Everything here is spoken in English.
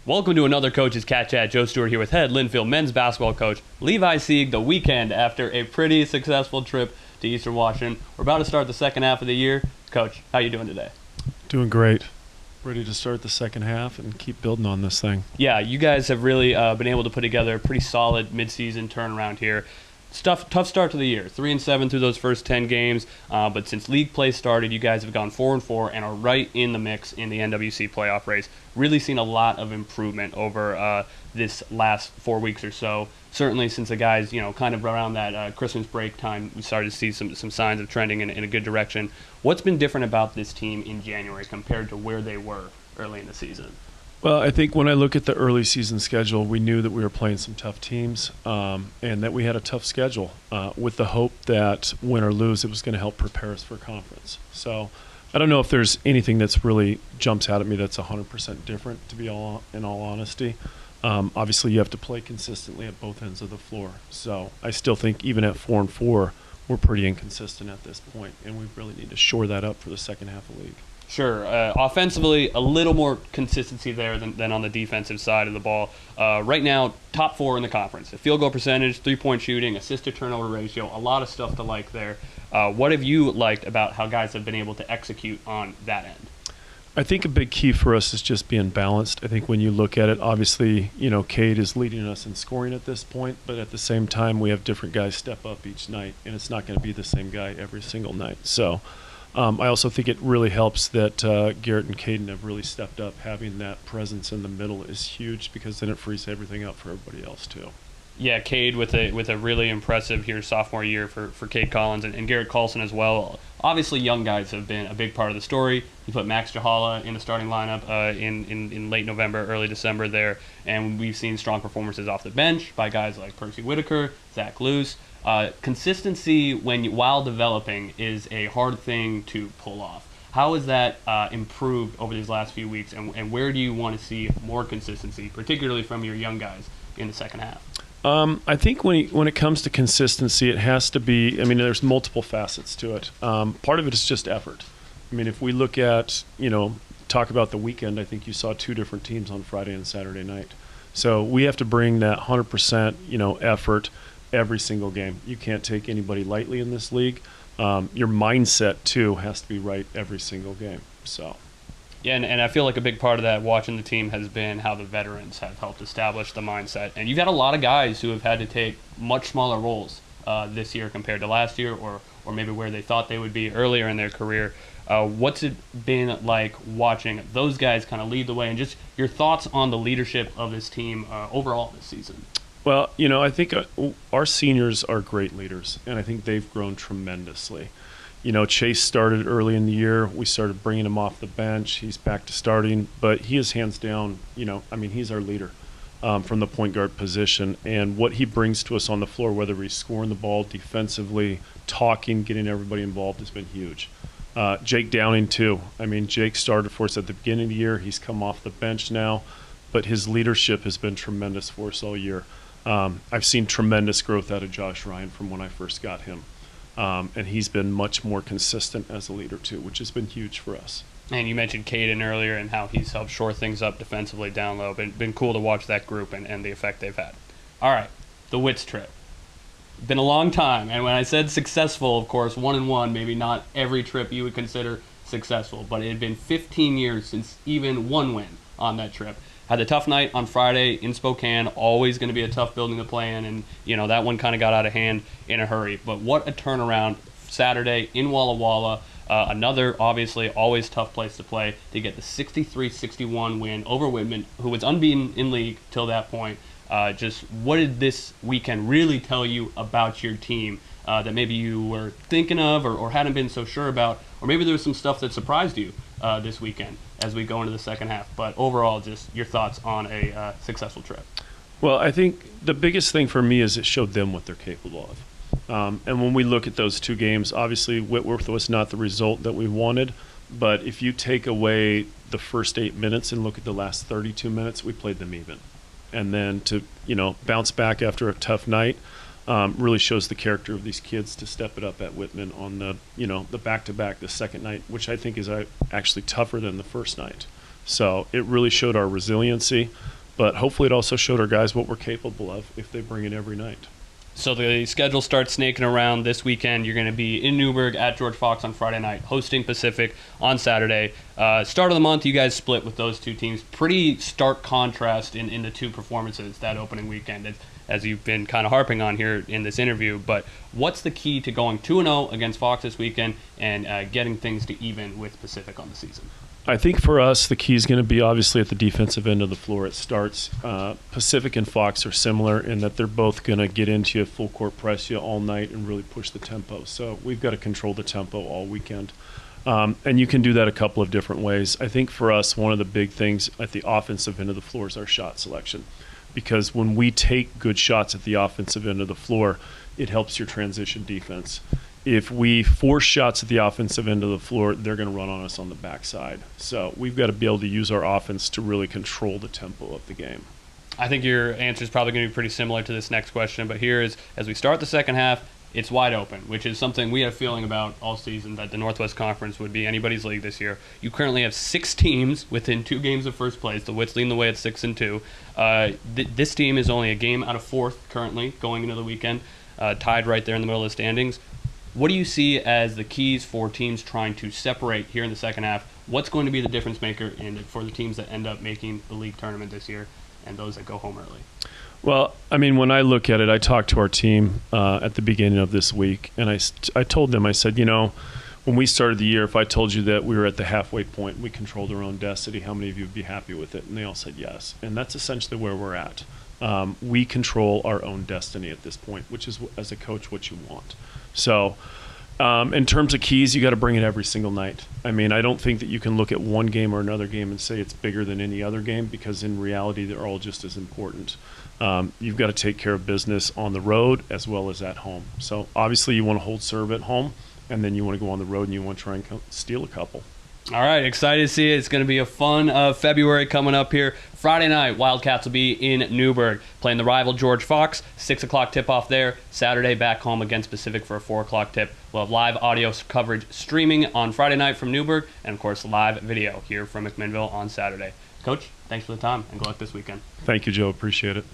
Welcome to another Coach's CatChat. Joe Stuart here with head Linfield men's basketball coach Levi Sieg. The weekend after a pretty successful trip to Eastern Washington. We're about to start the second half of the year. Coach, how you doing today? Doing great. Ready to start the second half and keep building on this thing. Yeah, you guys have really been able to put together a pretty solid midseason turnaround here. Tough start to the year, 3-7 through those first 10 games, but since league play started, you guys have gone 4-4 and are right in the mix in the NWC playoff race. Really seen a lot of improvement over this last 4 weeks or so. Certainly since the guys, kind of around that Christmas break time, we started to see some signs of trending in a good direction. What's been different about this team in January compared to where they were early in the season? Well, I think when I look at the early season schedule, we knew that we were playing some tough teams and that we had a tough schedule with the hope that win or lose, it was going to help prepare us for conference. So I don't know if there's anything that's really jumps out at me that's 100% different, to be in all honesty. Obviously, you have to play consistently at both ends of the floor. So I still think even at 4-4, we're pretty inconsistent at this point, and we really need to shore that up for the second half of the league. Sure. Offensively, a little more consistency there than on the defensive side of the ball. Right now, top 4 in the conference. A field goal percentage, three-point shooting, assist-to-turnover ratio, a lot of stuff to like there. What have you liked about how guys have been able to execute on that end? I think a big key for us is just being balanced. I think when you look at it, obviously, Cade is leading us in scoring at this point, but at the same time, we have different guys step up each night, and it's not going to be the same guy every single night. So I also think it really helps that Garrett and Caden have really stepped up. Having that presence in the middle is huge because then it frees everything up for everybody else too. Yeah, Cade with a really impressive sophomore year for Cade Collins and Garrett Carlson as well. Obviously, young guys have been a big part of the story. You put Max Jahala in the starting lineup in late November, early December there, and we've seen strong performances off the bench by guys like Percy Whitaker, Zach Luce. Consistency while developing is a hard thing to pull off. How has that improved over these last few weeks, and where do you want to see more consistency, particularly from your young guys in the second half? I think when it comes to consistency, it has to be, there's multiple facets to it. Part of it is just effort. If we look at, talk about the weekend, I think you saw 2 different teams on Friday and Saturday night. So we have to bring that 100%, effort every single game. You can't take anybody lightly in this league. Your mindset, too, has to be right every single game. So. Yeah, and I feel like a big part of that watching the team has been how the veterans have helped establish the mindset. And you've got a lot of guys who have had to take much smaller roles this year compared to last year or maybe where they thought they would be earlier in their career. What's it been like watching those guys kind of lead the way, and just your thoughts on the leadership of this team overall this season? Well, I think our seniors are great leaders, and I think they've grown tremendously. Chase started early in the year. We started bringing him off the bench. He's back to starting, but he is hands down, he's our leader from the point guard position. And what he brings to us on the floor, whether he's scoring the ball defensively, talking, getting everybody involved, has been huge. Jake Downing, too. Jake started for us at the beginning of the year. He's come off the bench now, but his leadership has been tremendous for us all year. I've seen tremendous growth out of Josh Ryan from when I first got him. And he's been much more consistent as a leader, too, which has been huge for us. And you mentioned Caden earlier and how he's helped shore things up defensively down low. Been cool to watch that group and the effect they've had. All right, the Wits trip. Been a long time. And when I said successful, of course, 1-1, maybe not every trip you would consider successful. But it had been 15 years since even one win on that trip. Had a tough night on Friday in Spokane, always going to be a tough building to play in, and that one kind of got out of hand in a hurry. But what a turnaround Saturday in Walla Walla, another obviously always tough place to play, to get the 63-61 win over Whitman, who was unbeaten in league till that point. Just what did this weekend really tell you about your team that maybe you were thinking of or hadn't been so sure about, or maybe there was some stuff that surprised you this weekend as we go into the second half? But overall, just your thoughts on a successful trip. Well, I think the biggest thing for me is it showed them what they're capable of. And when we look at those 2 games, obviously Whitworth was not the result that we wanted, but if you take away the first 8 minutes and look at the last 32 minutes, we played them even. And then to bounce back after a tough night really shows the character of these kids to step it up at Whitman on the back-to-back, the second night, which I think is actually tougher than the first night. So it really showed our resiliency. but hopefully it also showed our guys what we're capable of if they bring it every night. So the schedule starts snaking around this weekend. You're going to be in Newburgh at George Fox on Friday night, hosting Pacific on Saturday. Start of the month, you guys split with those two teams. Pretty stark contrast in the two performances that opening weekend, as you've been kind of harping on here in this interview. But what's the key to going 2-0 against Fox this weekend and getting things to even with Pacific on the season? I think for us, the key is going to be obviously at the defensive end of the floor. It starts. Pacific and Fox are similar in that they're both going to get into you, full court press you all night and really push the tempo. So we've got to control the tempo all weekend. And you can do that a couple of different ways. I think for us, one of the big things at the offensive end of the floor is our shot selection. Because when we take good shots at the offensive end of the floor, it helps your transition defense. If we force shots at the offensive end of the floor, they're going to run on us on the backside. So we've got to be able to use our offense to really control the tempo of the game. I think your answer is probably going to be pretty similar to this next question, but here is, as we start the second half, it's wide open, which is something we had a feeling about all season, that the Northwest Conference would be anybody's league this year. You currently have 6 teams within 2 games of first place. The Wits leading the way at 6-2. This team is only a game out of 4th currently going into the weekend, tied right there in the middle of the standings. What do you see as the keys for teams trying to separate here in the second half? What's going to be the difference maker for the teams that end up making the league tournament this year and those that go home early? Well, I mean, when I look at it, I talked to our team at the beginning of this week, and I told them, I said, when we started the year, if I told you that we were at the halfway point, we controlled our own destiny, how many of you would be happy with it? And they all said yes. And that's essentially where we're at. We control our own destiny at this point, which is, as a coach, what you want. So in terms of keys, you got to bring it every single night. I mean, I don't think that you can look at one game or another game and say it's bigger than any other game, because in reality, they're all just as important. You've got to take care of business on the road as well as at home. So obviously you want to hold serve at home, and then you want to go on the road and you want to try and steal a couple. All right, excited to see it. It's going to be a fun February coming up here. Friday night, Wildcats will be in Newburgh playing the rival George Fox. 6 o'clock tip-off there. Saturday, back home against Pacific for a 4 o'clock tip. We'll have live audio coverage streaming on Friday night from Newburgh, and, of course, live video here from McMinnville on Saturday. Coach, thanks for the time, and good luck this weekend. Thank you, Joe. Appreciate it.